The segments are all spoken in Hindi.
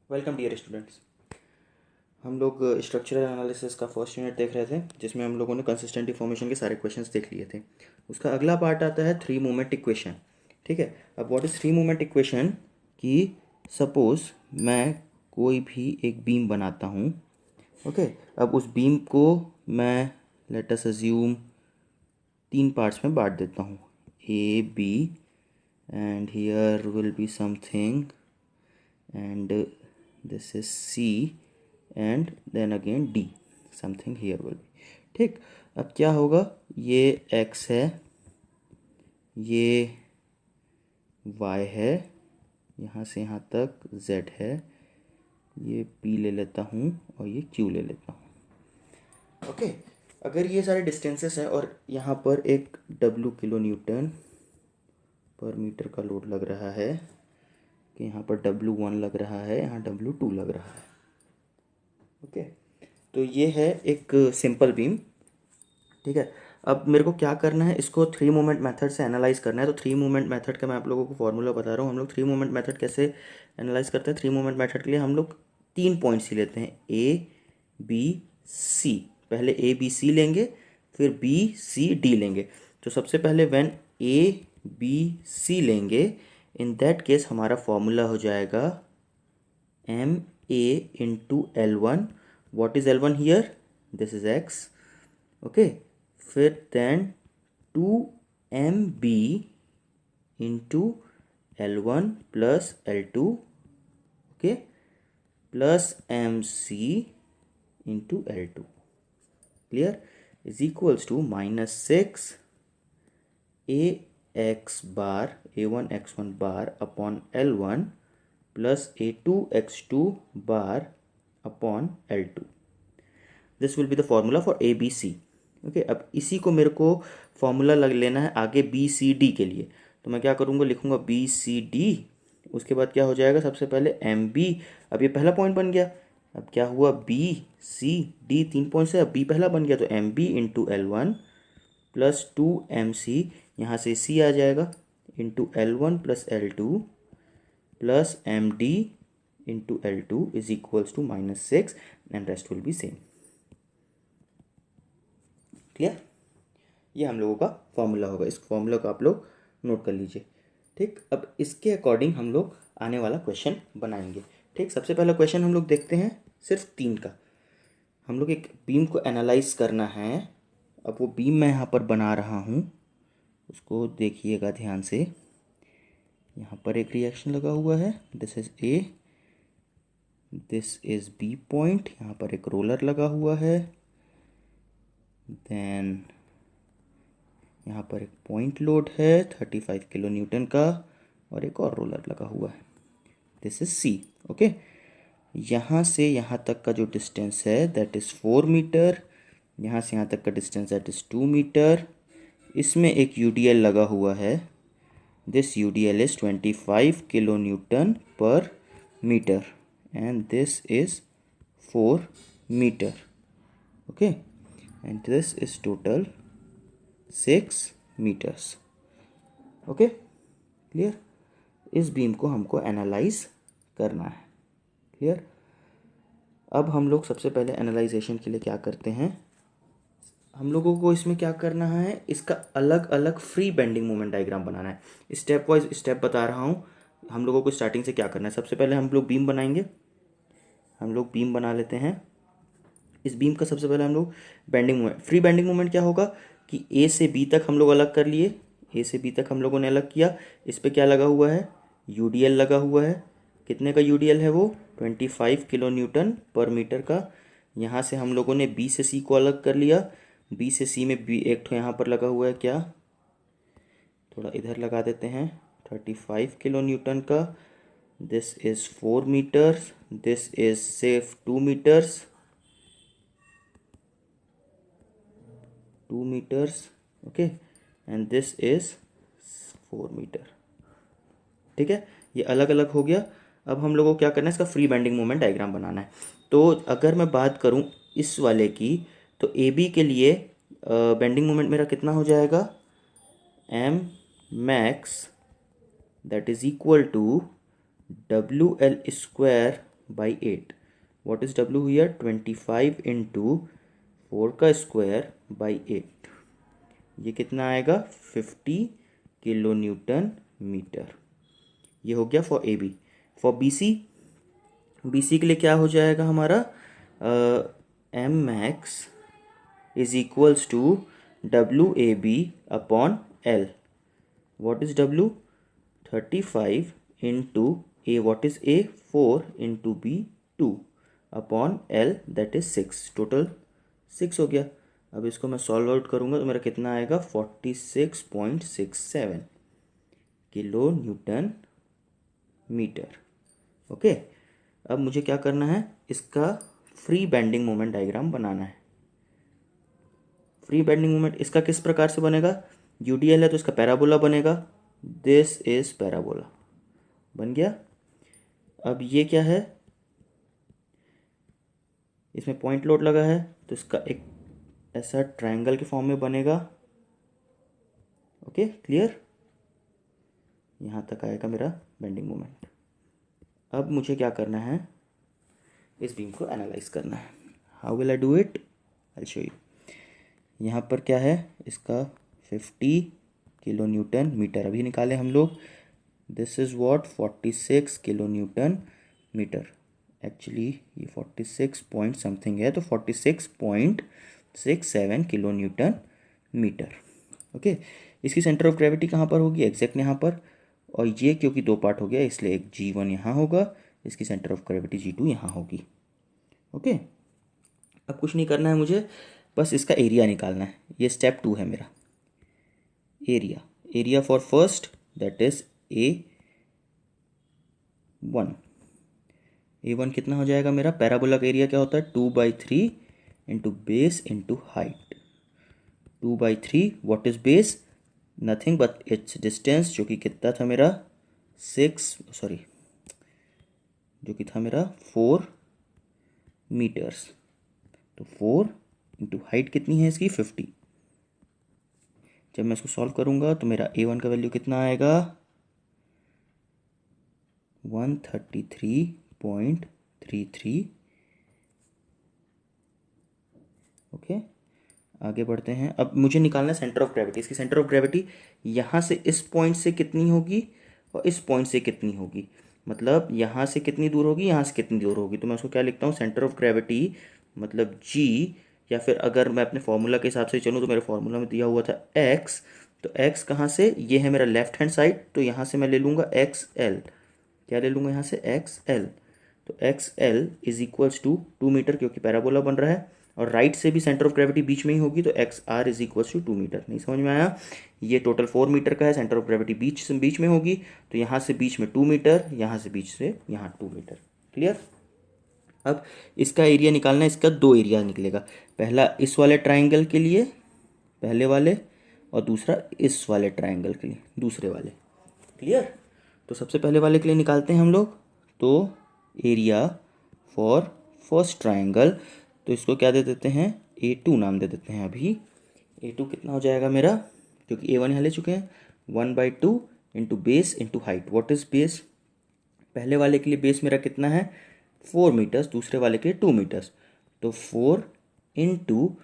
Welcome dear students. हम लोग स्ट्रक्चरल एनालिसिस का फर्स्ट यूनिट देख रहे थे, जिसमें हम लोगों ने कंसिस्टेंट डिफॉर्मेशन के सारे क्वेश्चंस देख लिए थे। उसका अगला पार्ट आता है थ्री मोमेंट इक्वेशन। ठीक है, अब what is three moment equation? कि सपोज मैं कोई भी एक बीम बनाता हूँ। ओके, अब उस बीम को मैं लेट अस अज्यूम तीन पार्ट्स में बांट देता हूँ, A B, and here will be something, and this is C, and then again D, something here will be। ठीक, अब क्या होगा? ये X है, ये Y है, यहाँ से यहाँ तक Z है, ये P ले लेता हूँ और ये Q ले लेता हूँ। ओके, अगर ये सारे डिस्टेंसेस हैं और यहाँ पर एक W kilo newton per metre का लोड लग रहा है, कि यहाँ पर W1 लग रहा है, यहाँ W2 लग रहा है। ओके, तो ये है एक सिंपल बीम। ठीक है, अब मेरे को क्या करना है, इसको थ्री मोमेंट मेथड से एनालाइज करना है। तो थ्री मोमेंट मेथड का मैं आप लोगों को फॉर्मूला बता रहा हूँ। हम लोग थ्री मोमेंट मेथड कैसे एनालाइज करते हैं? थ्री मोमेंट मेथड के लिए हम लोग तीन पॉइंट्स ही लेते हैं, ए बी सी। पहले ए बी सी लेंगे, फिर बी सी डी लेंगे। तो सबसे पहले व्हेन ए बी सी लेंगे, इन दैट केस हमारा फॉर्मूला हो जाएगा M A into L one. What is L one here? This is X. Okay, फिर then two M B into L one plus L two, okay, plus M C into L two, clear, is equals to minus six A X bar A one X one bar upon L one plus A two X two bar upon L two. This will be the formula for A B C. Okay, अब इसी को मेरे को फॉर्मूला लग लेना है आगे बी सी डी के लिए। तो मैं क्या करूँगा, लिखूँगा बी सी डी। उसके बाद क्या हो जाएगा, सबसे पहले एम बी। अब ये पहला पॉइंट बन गया। अब क्या हुआ, बी सी डी तीन पॉइंट से, अब बी पहला बन गया, तो M B into L one plus two M C, यहाँ से सी आ जाएगा, into L one plus L two plus M D into L two is equals to minus six, and rest will be same. Clear? ये हम लोगों का फॉर्मूला होगा। इस फॉर्मूला को आप लोग नोट कर लीजिए। ठीक, अब इसके अकॉर्डिंग हम लोग आने वाला क्वेश्चन बनाएंगे। ठीक, सबसे पहला क्वेश्चन हम लोग देखते हैं सिर्फ तीन का। हम लोग एक बीम को एनालाइज करना है। अब वो बीम मैं यहाँ पर बना रहा हूँ, उसको देखिएगा ध्यान से। यहाँ पर एक रिएक्शन लगा हुआ है, this is A, this is B point. यहाँ पर एक रोलर लगा हुआ है, देन यहाँ पर एक पॉइंट लोड है 35 किलो न्यूटन का, और एक और रोलर लगा हुआ है, दिस इज सी। ओके, यहाँ से यहाँ तक का जो डिस्टेंस है दैट इज़ 4 मीटर। यहाँ से यहाँ तक का डिस्टेंस दैट इज़ 2 मीटर। इसमें एक यूडीएल लगा हुआ है, this UDL is 25 kilo newton per metre, and this is 4 metre. Okay, and this is total 6 metres. Okay, clear? इस बीम को हमको एनालाइज करना है। क्लियर? अब हम लोग सबसे पहले एनालाइजेशन के लिए क्या करते हैं, हम लोगों को इसमें क्या करना है, इसका अलग अलग फ्री बेंडिंग मोमेंट डायग्राम बनाना है। स्टेप वाइज स्टेप बता रहा हूँ। हम लोगों को स्टार्टिंग से क्या करना है, सबसे पहले हम लोग बीम बनाएंगे। हम लोग बीम बना लेते हैं। इस बीम का सबसे पहले हम लोग bending moment, free bending moment क्या होगा कि ए से बी तक हम लोग अलग कर लिए। ए से बी तक हम लोगों ने अलग किया। इस पर क्या लगा हुआ है, यूडीएल लगा हुआ है। कितने का यूडीएल है वो? 25 किलो न्यूटन पर मीटर का। यहाँ से हम लोगों ने बी से सी को अलग कर लिया। बी से सी में बी एक तो यहाँ पर लगा हुआ है, क्या, थोड़ा इधर लगा देते हैं, 35 किलो न्यूटन का। This is 4 metres, this is safe 2 metres, 2 metres, okay, and this is 4 metre. ठीक है, ये अलग अलग हो गया। अब हम लोगों को क्या करना है, इसका फ्री बेंडिंग मोमेंट डायग्राम बनाना है। तो अगर मैं बात करूं इस वाले की, तो ए बी के लिए बेंडिंग मोमेंट मेरा कितना हो जाएगा, M max that is equal to W L square by 8. What is W here? 25 into 4 का स्क्वायर बाई 8. ये कितना आएगा? 50 किलो न्यूटन मीटर. ये हो गया for A B. For B C के लिए क्या हो जाएगा हमारा? M max is equals to W A B upon L. What is W? 35 into A. What is A? 4 into B 2 upon L that is 6. Total 6 हो गया. अब इसको मैं सॉल्व आउट करूँगा तो मेरा कितना आएगा? 46.67 किलो न्यूटन मीटर. ओके. अब मुझे क्या करना है? इसका फ्री बेंडिंग मोमेंट डायग्राम बनाना है. फ्री बेंडिंग मोमेंट इसका किस प्रकार से बनेगा? यूडीएल है तो इसका पैराबोला बनेगा. This is parabola. बन गया. अब ये क्या है? इसमें पॉइंट लोड लगा है तो इसका एक ऐसा ट्रायंगल के फॉर्म में बनेगा. Okay, clear. यहाँ तक आएगा मेरा बेंडिंग मोमेंट. अब मुझे क्या करना है? इस बीम को एनालाइज करना है. How will I do it? I show you. यहाँ पर क्या है? इसका 50 किलो न्यूटन मीटर अभी निकाले हम लोग. This is what? 46 kilo newton metre. Actually ये 46 पॉइंट समथिंग है तो 46.67 किलो न्यूटन मीटर. ओके. इसकी सेंटर ऑफ ग्रेविटी कहाँ पर होगी? एग्जैक्ट यहाँ पर. और ये क्योंकि दो पार्ट हो गया इसलिए एक G1 यहाँ होगा. इसकी सेंटर ऑफ ग्रेविटी G2 यहाँ होगी. ओके. अब कुछ नहीं करना है मुझे, बस इसका एरिया निकालना है. ये स्टेप 2 है मेरा. Area for first that is A1. A1 कितना हो जाएगा मेरा? पैराबोला का एरिया क्या होता है? 2/3 into base into height. 2/3. What is base? Nothing but it's distance जो कि कितना था मेरा? 4 मीटर्स. तो 4 इंटू हाइट कितनी है इसकी? 50. जब मैं इसको सॉल्व करूंगा तो मेरा A1 का वैल्यू कितना आएगा? 133.33. ओके. आगे बढ़ते हैं. अब मुझे निकालना है सेंटर ऑफ ग्रेविटी. इसकी सेंटर ऑफ ग्रेविटी यहाँ से इस पॉइंट से कितनी होगी और इस पॉइंट से कितनी होगी. मतलब यहाँ से कितनी दूर होगी, यहाँ से कितनी दूर होगी. तो मैं उसको क्या लिखता हूँ? सेंटर ऑफ ग्रेविटी मतलब G, या फिर अगर मैं अपने फॉर्मूला के हिसाब से चलूँ तो मेरे फॉर्मूला में दिया हुआ था X. तो X कहाँ से? ये है मेरा लेफ्ट हैंड साइड. तो यहाँ से मैं ले लूँगा XL. क्या ले लूँगा यहाँ से? XL. तो XL is equals to 2 metre क्योंकि पैराबोला बन रहा है. और राइट से भी सेंटर ऑफ ग्रेविटी बीच में ही होगी तो XR is equals to 2 metre. नहीं समझ में आया? ये टोटल 4 मीटर का है. सेंटर ऑफ ग्रेविटी बीच में होगी तो यहाँ से बीच में 2 मीटर, यहाँ से बीच से यहाँ 2 मीटर. क्लियर. अब इसका एरिया निकालना है. इसका 2 एरिया निकलेगा. पहला इस वाले ट्राइंगल के लिए पहले वाले, और दूसरा इस वाले ट्राइंगल के लिए दूसरे वाले. क्लियर. तो सबसे पहले वाले के लिए निकालते हैं हम लोग. तो एरिया फॉर फर्स्ट ट्राइंगल, तो इसको क्या दे देते हैं? A2 नाम दे देते हैं अभी. A2 कितना हो जाएगा मेरा? क्योंकि A1 यहाँ ले चुके हैं. 1/2 into base into height. What is base? पहले वाले के लिए बेस मेरा कितना है? 4 मीटर्स. दूसरे वाले के लिए 2 मीटर्स. तो 4 इंटू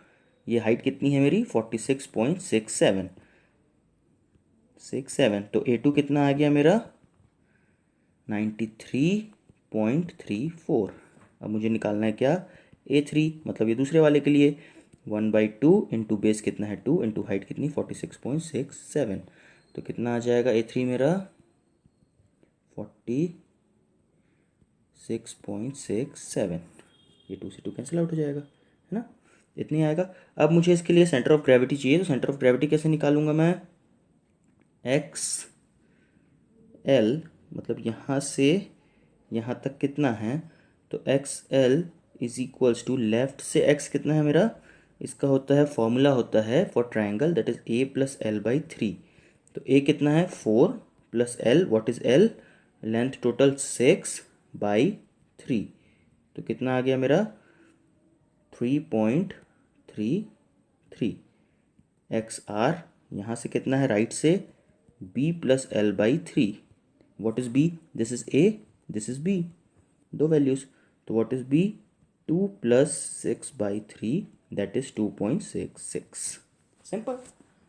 ये हाइट कितनी है मेरी? 46.67. तो A2 कितना आ गया मेरा? 93.34. अब मुझे निकालना है क्या? A3. मतलब ये दूसरे वाले के लिए 1/2 इंटू बेस कितना है? 2 इंटू हाइट कितनी? 46.67. तो कितना आ जाएगा A3 मेरा? 46.67. ये 2 से 2 कैंसिल आउट हो जाएगा, है ना? इतनी आएगा. अब मुझे इसके लिए सेंटर ऑफ ग्रेविटी चाहिए. तो सेंटर ऑफ ग्रेविटी कैसे निकालूंगा मैं? XL मतलब यहाँ से यहाँ तक कितना है? तो XL is equals to left से x कितना है मेरा? इसका होता है फॉर्मूला होता है for triangle that is A plus L/3. तो A कितना है? 4 plus L. What is L? Length total 6/3. तो कितना आ गया मेरा? 3.33. XR यहाँ से कितना है राइट से? B plus L/3. What is B? This is A, this is B. दो वैल्यूज़, तो what is B, 2 + 6/3 that is 2.66। Simple,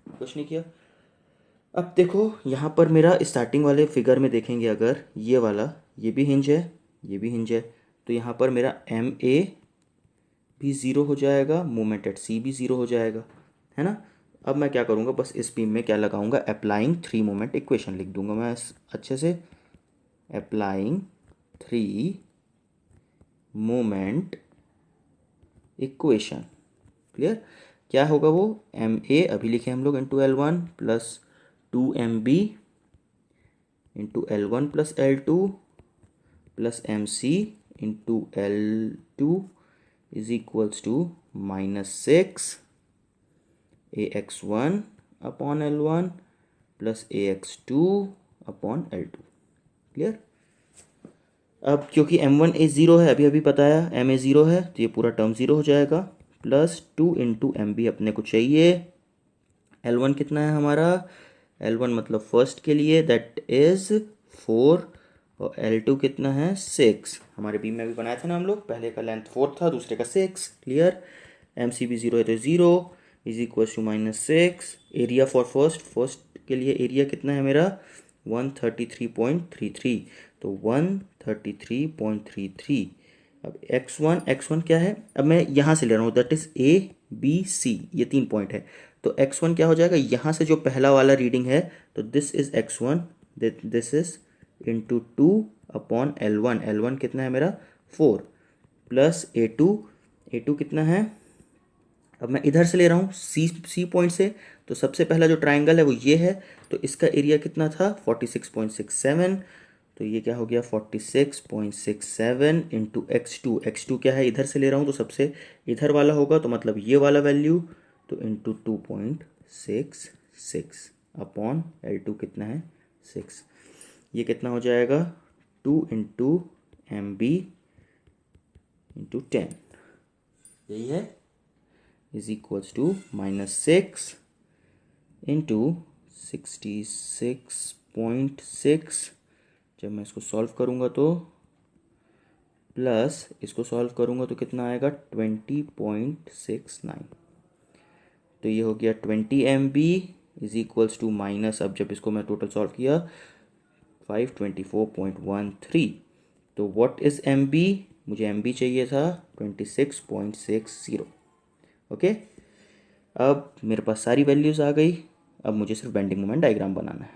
कुछ नहीं किया। अब देखो यहाँ पर मेरा स्टार्टिंग वाले फिगर में देखेंगे अगर ये वाला, ये भी हिंज है, ये भी हिंज है, तो यहाँ पर मेरा एम ए भी ज़ीरो हो जाएगा, मोमेंट एट सी भी ज़ीरो हो जाएगा, है ना। अब मैं क्या करूँगा, बस इस बीम में क्या लगाऊंगा, अप्लाइंग थ्री मोमेंट इक्वेशन लिख दूंगा मैं अच्छे से, applying three moment equation. Clear, क्या होगा वो, एम ए अभी लिखे हम लोग into L1 plus 2mb into L1 plus L2 plus MC into L2 is equals to -6 AX1 upon L1 plus AX2 upon L2। Clear. अब क्योंकि M1 ए ज़ीरो है, अभी अभी बताया M ए ज़ीरो है, तो ये पूरा टर्म ज़ीरो हो जाएगा, प्लस 2 इंटू MB अपने को चाहिए, L1 कितना है हमारा, L1 मतलब फर्स्ट के लिए दैट इज़ 4, और L2 कितना है 6। हमारे बीम में भी बनाया था ना हम लोग, पहले का लेंथ 4 था, दूसरे का 6। क्लियर, MC भी ज़ीरो है तो zero is equal to -6। Area for first के लिए एरिया कितना है मेरा 133.33, तो 133.33। अब x1 क्या है, अब मैं यहाँ से ले रहा हूँ दैट इज़ ABC, ये 3 पॉइंट है, तो x1 क्या हो जाएगा, यहाँ से जो पहला वाला रीडिंग है, तो this is x1, this is into 2 upon L1 कितना है मेरा 4, प्लस A2 कितना है, अब मैं इधर से ले रहा हूँ सी पॉइंट से, तो सबसे पहला जो ट्राइंगल है वो ये है, तो इसका एरिया कितना था 46.67, तो ये क्या हो गया 46.67 इंटू x2 क्या है, इधर से ले रहा हूँ तो सबसे इधर वाला होगा, तो मतलब ये वाला वैल्यू, तो इंटू 2.66 अपॉन L2 कितना है 6, ये कितना हो जाएगा 2 इंटू MB इंटू 10, यही है, इज इक्वल्स टू -6 इंटू 66.6, जब मैं इसको सॉल्व करूँगा तो प्लस इसको सॉल्व करूँगा तो कितना आएगा 20.69, तो ये हो गया 20 MB is equals to minus, अब जब इसको मैं टोटल सॉल्व किया 524.13, तो व्हाट इज़ MB, मुझे MB चाहिए था 26.60। ओके, अब मेरे पास सारी वैल्यूज़ आ गई, अब मुझे सिर्फ बेंडिंग मोमेंट डायग्राम बनाना है,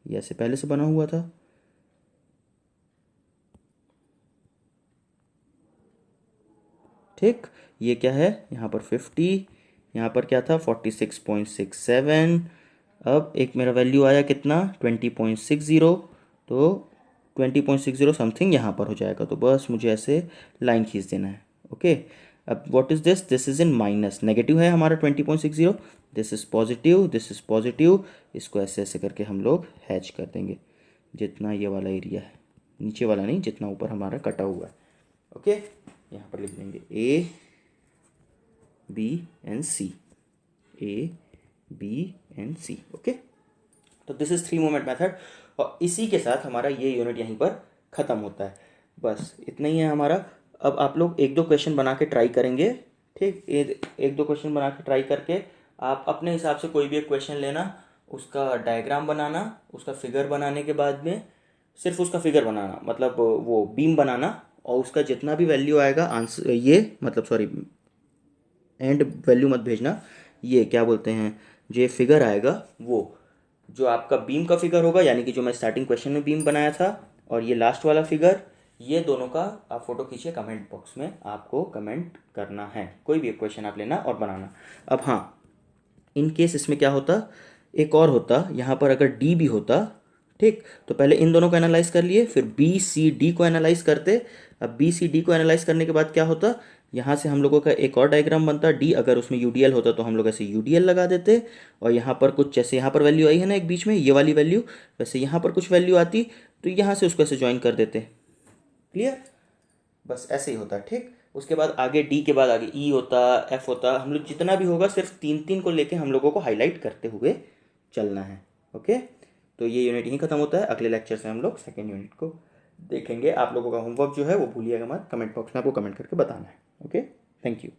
ये ऐसे पहले से बना हुआ था। ठीक, ये क्या है यहाँ पर 50, यहाँ पर क्या था 46.67, अब एक मेरा वैल्यू आया कितना 20.60, तो 20.60 समथिंग यहाँ पर हो जाएगा, तो बस मुझे ऐसे लाइन खींच देना है। ओके, अब what is this is in minus, negative है हमारा 20.60, this is positive, this is positive, इसको ऐसे ऐसे करके हम लोग हैच कर देंगे, जितना ये वाला एरिया है, नीचे वाला नहीं, जितना ऊपर हमारा कटा हुआ है। ओके, यहाँ पर लिख देंगे A B and C, A B and C। Okay, तो this is three moment method, और इसी के साथ हमारा ये यूनिट यहीं पर ख़त्म होता है, बस इतना ही है हमारा। अब आप लोग एक दो क्वेश्चन बना के ट्राई करेंगे, ठीक, एक दो क्वेश्चन बना के ट्राई करके आप अपने हिसाब से कोई भी एक क्वेश्चन लेना, उसका डायग्राम बनाना, उसका फिगर बनाने के बाद में सिर्फ उसका फिगर बनाना, मतलब वो बीम बनाना, और उसका जितना भी वैल्यू आएगा आंसर, ये मतलब सॉरी एंड वैल्यू मत भेजना, ये क्या बोलते हैं, जो ये फिगर आएगा वो जो आपका बीम का फिगर होगा, यानी कि जो मैं स्टार्टिंग क्वेश्चन में बीम बनाया था, और ये लास्ट वाला फिगर, ये दोनों का आप फोटो खींचिए, कमेंट बॉक्स में आपको कमेंट करना है, कोई भी एक क्वेश्चन आप लेना और बनाना। अब हाँ, इन केस इसमें क्या होता, एक और होता, यहाँ पर अगर डी भी होता, ठीक, तो पहले इन दोनों को एनालाइज कर लिए, फिर बी सी डी को एनालाइज करते। अब बी सी डी को एनालाइज करने के बाद क्या होता, यहाँ से हम लोगों का एक और डायग्राम बनता, डी अगर उसमें यूडीएल होता तो हम लोग ऐसे यूडीएल लगा देते, और यहाँ पर कुछ जैसे यहाँ पर वैल्यू आई है ना एक बीच में ये वाली वैल्यू, वैसे यहाँ पर कुछ वैल्यू आती, तो यहाँ से उसको ऐसे ज्वाइन कर देते। क्लियर, बस ऐसे ही होता। ठीक, उसके बाद आगे डी के बाद आगे ई होता, एफ होता, हम लोग जितना भी होगा सिर्फ तीन तीन को लेके हम लोगों को हाईलाइट करते हुए चलना है। ओके, तो ये यूनिट यहीं खत्म होता है, अगले लेक्चर से हम लोग सेकेंड यूनिट को देखेंगे। आप लोगों का होमवर्क जो है वो भूलिएगा मत, कमेंट बॉक्स में आपको कमेंट करके बताना है। Okay, thank you.